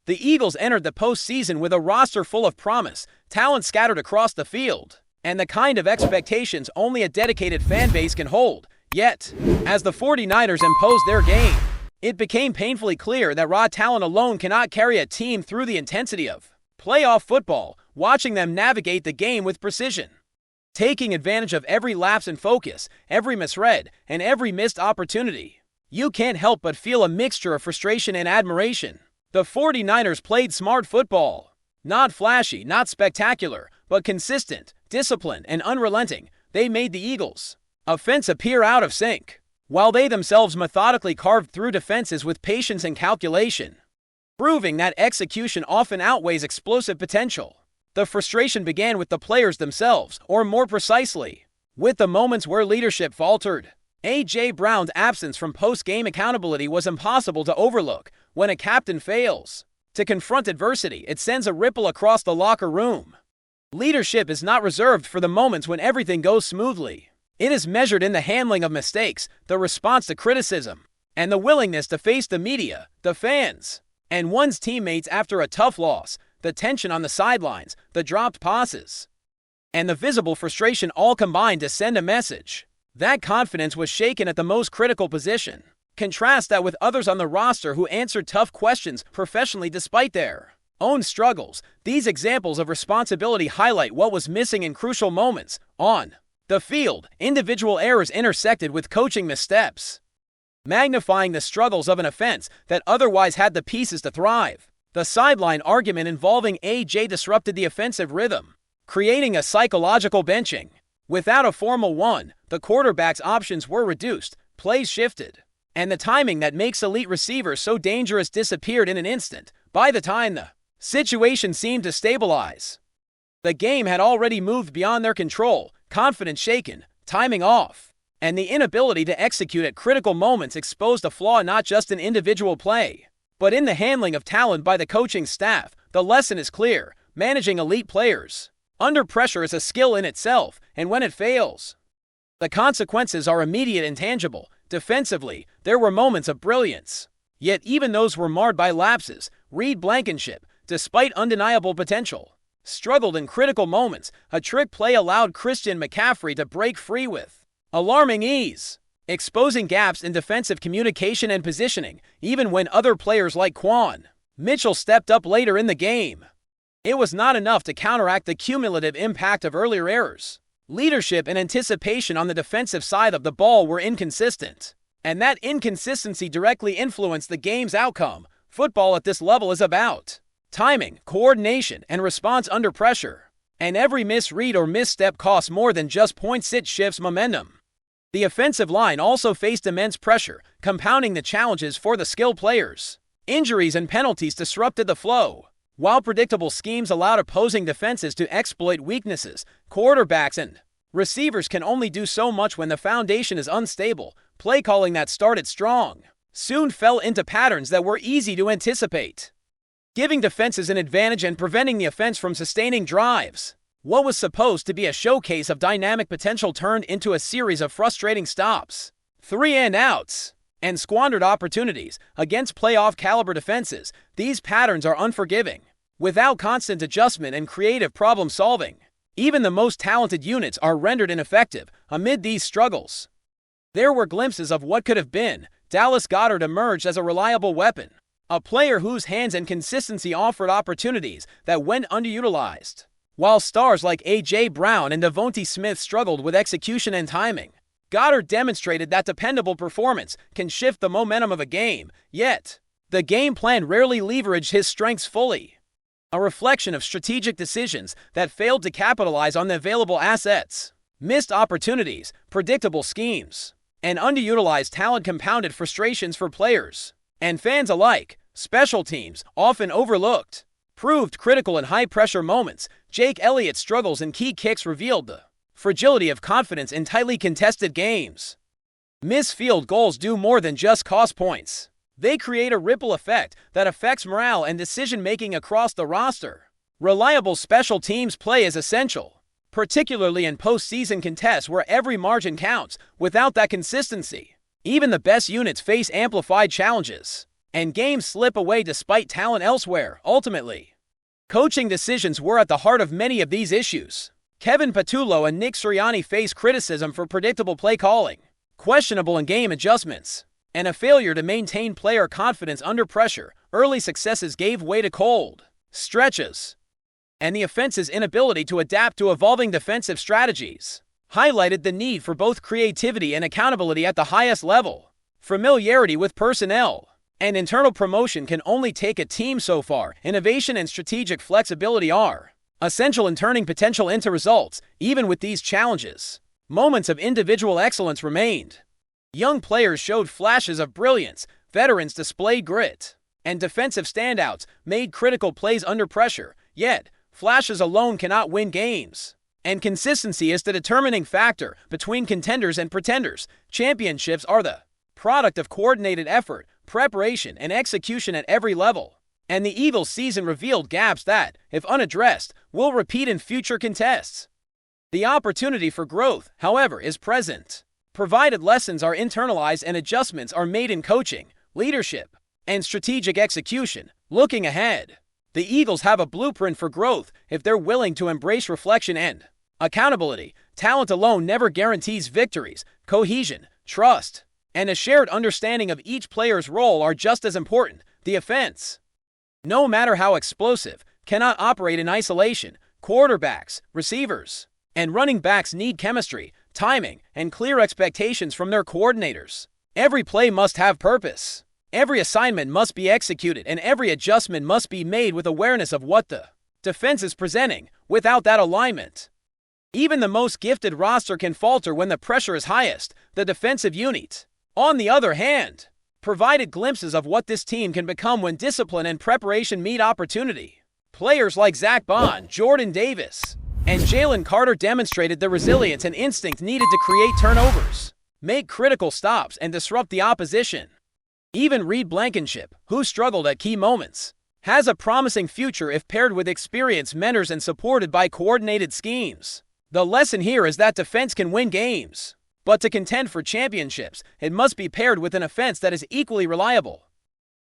The Eagles entered the postseason with a roster full of promise, talent scattered across the field, and the kind of expectations only a dedicated fan base can hold. Yet, as the 49ers imposed their game, it became painfully clear that raw talent alone cannot carry a team through the intensity of playoff football. Watching them navigate the game with precision, taking advantage of every lapse in focus, every misread, and every missed opportunity, you can't help but feel a mixture of frustration and admiration. The 49ers played smart football. Not flashy, not spectacular, but consistent, disciplined, and unrelenting. They made the Eagles' offense appear out of sync, while they themselves methodically carved through defenses with patience and calculation, proving that execution often outweighs explosive potential. The frustration began with the players themselves, or more precisely, with the moments where leadership faltered. A.J. Brown's absence from post-game accountability was impossible to overlook. When a captain fails to confront adversity, it sends a ripple across the locker room. Leadership is not reserved for the moments when everything goes smoothly. It is measured in the handling of mistakes, the response to criticism, and the willingness to face the media, the fans, and one's teammates after a tough loss. The tension on the sidelines, the dropped passes, and the visible frustration all combined to send a message. That confidence was shaken at the most critical position. Contrast that with others on the roster who answered tough questions professionally despite their own struggles. These examples of responsibility highlight what was missing in crucial moments. On the field, individual errors intersected with coaching missteps, magnifying the struggles of an offense that otherwise had the pieces to thrive. The sideline argument involving A.J. disrupted the offensive rhythm, creating a psychological benching. Without a formal one, the quarterback's options were reduced, plays shifted, and the timing that makes elite receivers so dangerous disappeared in an instant. By the time the situation seemed to stabilize, the game had already moved beyond their control. Confidence shaken, timing off, and the inability to execute at critical moments exposed a flaw not just in individual play, but in the handling of talent by the coaching staff. The lesson is clear: managing elite players under pressure is a skill in itself, and when it fails, the consequences are immediate and tangible. Defensively, there were moments of brilliance, yet even those were marred by lapses. Reed Blankenship, despite undeniable potential, struggled in critical moments. A trick play allowed Christian McCaffrey to break free with alarming ease, exposing gaps in defensive communication and positioning. Even when other players like Quinyon Mitchell stepped up later in the game, it was not enough to counteract the cumulative impact of earlier errors. Leadership and anticipation on the defensive side of the ball were inconsistent, and that inconsistency directly influenced the game's outcome. Football at this level is about timing, coordination, and response under pressure, and every misread or misstep costs more than just points. It shifts momentum. The offensive line also faced immense pressure, compounding the challenges for the skilled players. Injuries and penalties disrupted the flow, while predictable schemes allowed opposing defenses to exploit weaknesses. Quarterbacks and receivers can only do so much when the foundation is unstable. Play calling that started strong soon fell into patterns that were easy to anticipate, giving defenses an advantage and preventing the offense from sustaining drives. What was supposed to be a showcase of dynamic potential turned into a series of frustrating stops, 3-and-outs, and squandered opportunities. Against playoff-caliber defenses, these patterns are unforgiving. Without constant adjustment and creative problem-solving, even the most talented units are rendered ineffective. Amid these struggles, there were glimpses of what could have been. Dallas Goedert emerged as a reliable weapon, a player whose hands and consistency offered opportunities that went underutilized, while stars like A.J. Brown and Devontae Smith struggled with execution and timing. Goedert demonstrated that dependable performance can shift the momentum of a game, yet the game plan rarely leveraged his strengths fully, a reflection of strategic decisions that failed to capitalize on the available assets. Missed opportunities, predictable schemes, and underutilized talent compounded frustrations for players and fans alike. Special teams, often overlooked, proved critical in high-pressure moments. Jake Elliott's struggles in key kicks revealed the fragility of confidence in tightly contested games. Missed field goals do more than just cost points. They create a ripple effect that affects morale and decision-making across the roster. Reliable special teams play is essential, particularly in postseason contests where every margin counts. Without that consistency, even the best units face amplified challenges. and games slip away despite talent elsewhere. Ultimately, coaching decisions were at the heart of many of these issues. Kevin Patullo and Nick Sirianni face criticism for predictable play calling, questionable in-game adjustments, and a failure to maintain player confidence under pressure. Early successes gave way to cold stretches, and the offense's inability to adapt to evolving defensive strategies highlighted the need for both creativity and accountability at the highest level. Familiarity with personnel and internal promotion can only take a team so far. Innovation and strategic flexibility are essential in turning potential into results. Even with these challenges, moments of individual excellence remained. Young players showed flashes of brilliance, veterans displayed grit, and defensive standouts made critical plays under pressure. Yet, flashes alone cannot win games, and consistency is the determining factor between contenders and pretenders. Championships are the product of coordinated effort, preparation, and execution at every level. And the Eagles' season revealed gaps that, if unaddressed, will repeat in future contests. The opportunity for growth, however, is present, provided lessons are internalized and adjustments are made in coaching, leadership, and strategic execution. Looking ahead, the Eagles have a blueprint for growth if they're willing to embrace reflection and accountability. Talent alone never guarantees victories. Cohesion, trust, and a shared understanding of each player's role are just as important. The offense, no matter how explosive, cannot operate in isolation. Quarterbacks, receivers, and running backs need chemistry, timing, and clear expectations from their coordinators. Every play must have purpose. Every assignment must be executed, and every adjustment must be made with awareness of what the defense is presenting. Without that alignment, even the most gifted roster can falter when the pressure is highest. The defensive unit, on the other hand, provided glimpses of what this team can become when discipline and preparation meet opportunity. Players like Zach Bond, Jordan Davis, and Jalen Carter demonstrated the resilience and instinct needed to create turnovers, make critical stops, and disrupt the opposition. Even Reed Blankenship, who struggled at key moments, has a promising future if paired with experienced mentors and supported by coordinated schemes. The lesson here is that defense can win games, but to contend for championships, it must be paired with an offense that is equally reliable.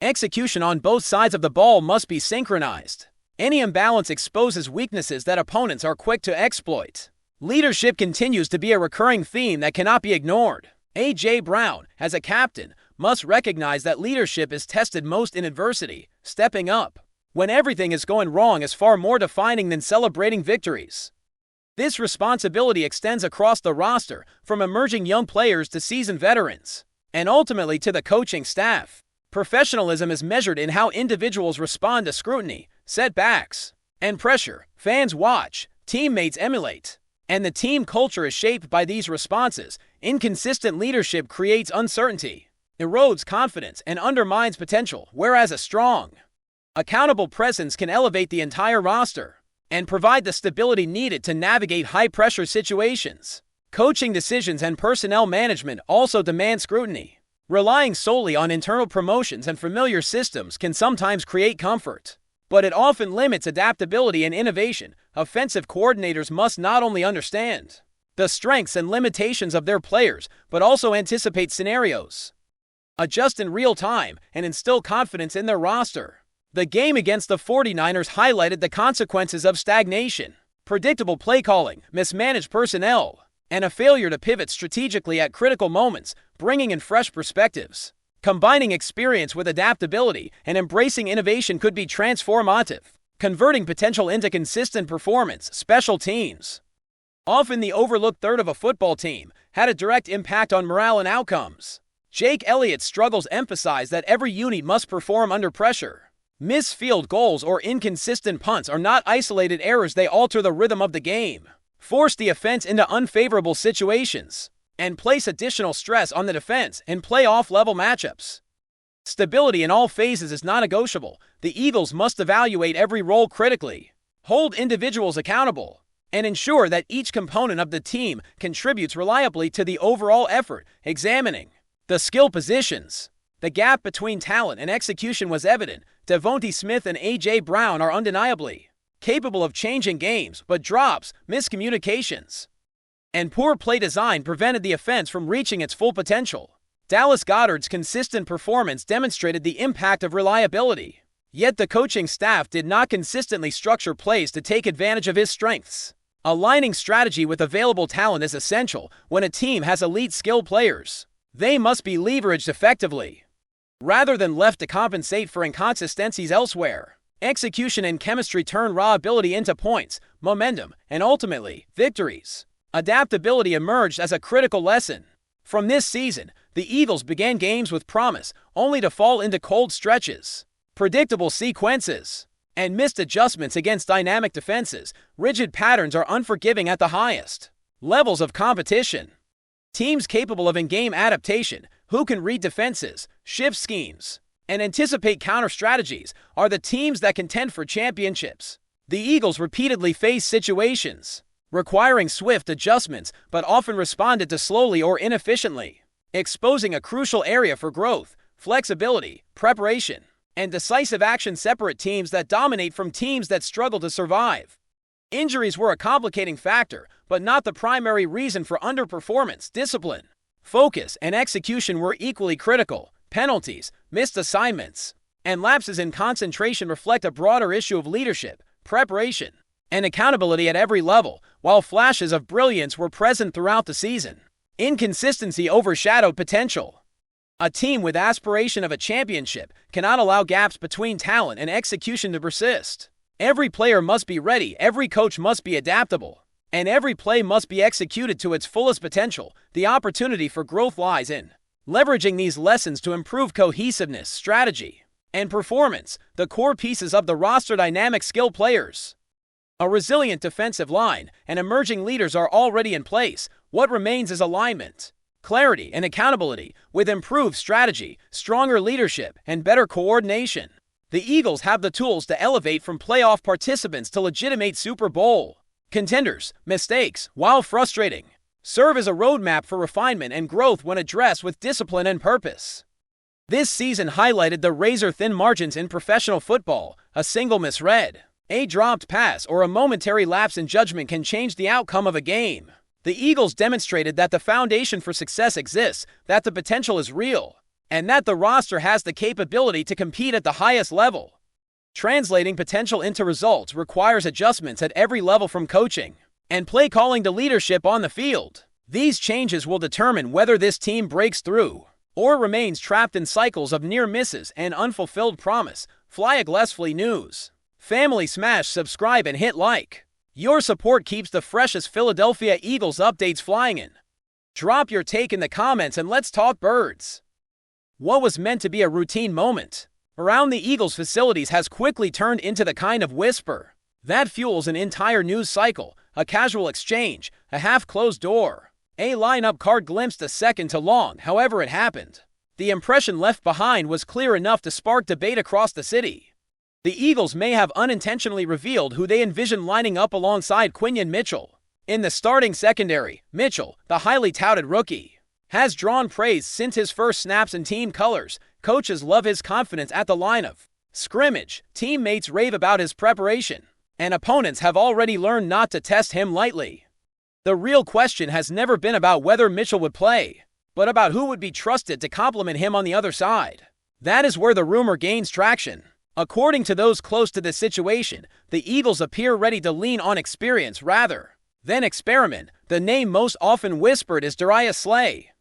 Execution on both sides of the ball must be synchronized. Any imbalance exposes weaknesses that opponents are quick to exploit. Leadership continues to be a recurring theme that cannot be ignored. A.J. Brown, as a captain, must recognize that leadership is tested most in adversity. Stepping up when everything is going wrong is far more defining than celebrating victories. This responsibility extends across the roster, from emerging young players to seasoned veterans, and ultimately to the coaching staff. Professionalism is measured in how individuals respond to scrutiny, setbacks, and pressure. Fans watch, teammates emulate, and the team culture is shaped by these responses. Inconsistent leadership creates uncertainty, erodes confidence, and undermines potential, whereas a strong, accountable presence can elevate the entire roster and provide the stability needed to navigate high-pressure situations. Coaching decisions and personnel management also demand scrutiny. Relying solely on internal promotions and familiar systems can sometimes create comfort, but it often limits adaptability and innovation. Offensive coordinators must not only understand the strengths and limitations of their players, but also anticipate scenarios, adjust in real time, and instill confidence in their roster. The game against the 49ers highlighted the consequences of stagnation, predictable play calling, mismanaged personnel, and a failure to pivot strategically at critical moments. Bringing in fresh perspectives, combining experience with adaptability, and embracing innovation could be transformative, converting potential into consistent performance. Special teams, often the overlooked third of a football team, had a direct impact on morale and outcomes. Jake Elliott's struggles emphasize that every unit must perform under pressure. Missed field goals or inconsistent punts are not isolated errors, they alter the rhythm of the game, force the offense into unfavorable situations, and place additional stress on the defense in playoff-level matchups. Stability in all phases is non-negotiable. The Eagles must evaluate every role critically, hold individuals accountable, and ensure that each component of the team contributes reliably to the overall effort. Examining the skill positions, the gap between talent and execution was evident. Devontae Smith and A.J. Brown are undeniably capable of changing games, but drops, miscommunications, and poor play design prevented the offense from reaching its full potential. Dallas Goedert's consistent performance demonstrated the impact of reliability. Yet the coaching staff did not consistently structure plays to take advantage of his strengths. Aligning strategy with available talent is essential when a team has elite skill players. They must be leveraged effectively, rather than left to compensate for inconsistencies elsewhere. Execution and chemistry turn raw ability into points, momentum, and ultimately, victories. Adaptability emerged as a critical lesson. From this season, the Eagles began games with promise, only to fall into cold stretches, predictable sequences, and missed adjustments against dynamic defenses. Rigid patterns are unforgiving at the highest levels of competition. Teams capable of in-game adaptation, who can read defenses, shift schemes, and anticipate counter strategies, are the teams that contend for championships. The Eagles repeatedly faced situations requiring swift adjustments, but often responded to slowly or inefficiently, exposing a crucial area for growth. Flexibility, preparation, and decisive action separate teams that dominate from teams that struggle to survive. Injuries were a complicating factor, but not the primary reason for underperformance. Discipline, focus, and execution were equally critical. Penalties, missed assignments, and lapses in concentration reflect a broader issue of leadership, preparation, and accountability at every level. While flashes of brilliance were present throughout the season, inconsistency overshadowed potential. A team with aspiration of a championship cannot allow gaps between talent and execution to persist. Every player must be ready, every coach must be adaptable, and every play must be executed to its fullest potential. The opportunity for growth lies in leveraging these lessons to improve cohesiveness, strategy, and performance. The core pieces of the roster: dynamic skill players, a resilient defensive line, and emerging leaders are already in place. What remains is alignment, clarity, and accountability. With improved strategy, stronger leadership, and better coordination, the Eagles have the tools to elevate from playoff participants to legitimate Super Bowl contenders. Mistakes, while frustrating, serve as a roadmap for refinement and growth when addressed with discipline and purpose. This season highlighted the razor-thin margins in professional football. A single misread, a dropped pass, or a momentary lapse in judgment can change the outcome of a game. The Eagles demonstrated that the foundation for success exists, that the potential is real, and that the roster has the capability to compete at the highest level. Translating potential into results requires adjustments at every level, from coaching and play calling to leadership on the field. These changes will determine whether this team breaks through or remains trapped in cycles of near misses and unfulfilled promise. FlyEaglesFly News. Family, smash subscribe and hit like. Your support keeps the freshest Philadelphia Eagles updates flying in. Drop your take in the comments and let's talk birds. What was meant to be a routine moment around the Eagles facilities has quickly turned into the kind of whisper that fuels an entire news cycle. A casual exchange, a half-closed door, a lineup card glimpsed a second too long. However it happened, the impression left behind was clear enough to spark debate across the city. The Eagles may have unintentionally revealed who they envision lining up alongside Quinyon Mitchell in the starting secondary. Mitchell, the highly touted rookie, has drawn praise since his first snaps in team colors. Coaches love his confidence at the line of scrimmage, teammates rave about his preparation, and opponents have already learned not to test him lightly. The real question has never been about whether Mitchell would play, but about who would be trusted to complement him on the other side. That is where the rumor gains traction. According to those close to the situation, the Eagles appear ready to lean on experience rather than experiment. The name most often whispered is Darius Slay,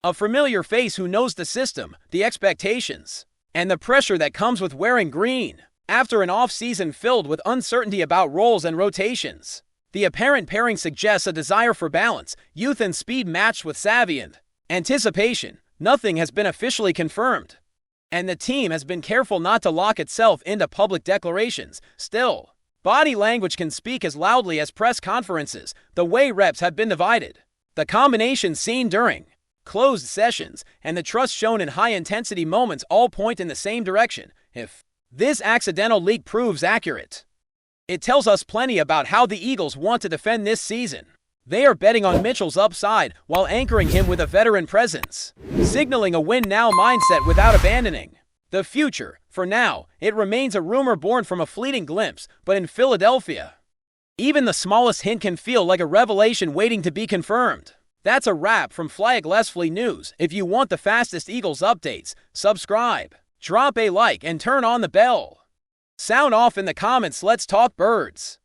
a familiar face who knows the system, the expectations, and the pressure that comes with wearing green. After an offseason filled with uncertainty about roles and rotations, the apparent pairing suggests a desire for balance, youth and speed matched with savvy and anticipation. Nothing has been officially confirmed, and the team has been careful not to lock itself into public declarations. Still, body language can speak as loudly as press conferences. The way reps have been divided, the combination seen during closed sessions, and the trust shown in high-intensity moments all point in the same direction. If this accidental leak proves accurate, it tells us plenty about how the Eagles want to defend this season. They are betting on Mitchell's upside while anchoring him with a veteran presence, signaling a win-now mindset without abandoning the future. For now, it remains a rumor born from a fleeting glimpse, but in Philadelphia, even the smallest hint can feel like a revelation waiting to be confirmed. That's a wrap from FlyEaglesFly News. If you want the fastest Eagles updates, subscribe, drop a like, and turn on the bell. Sound off in the comments. Let's talk birds.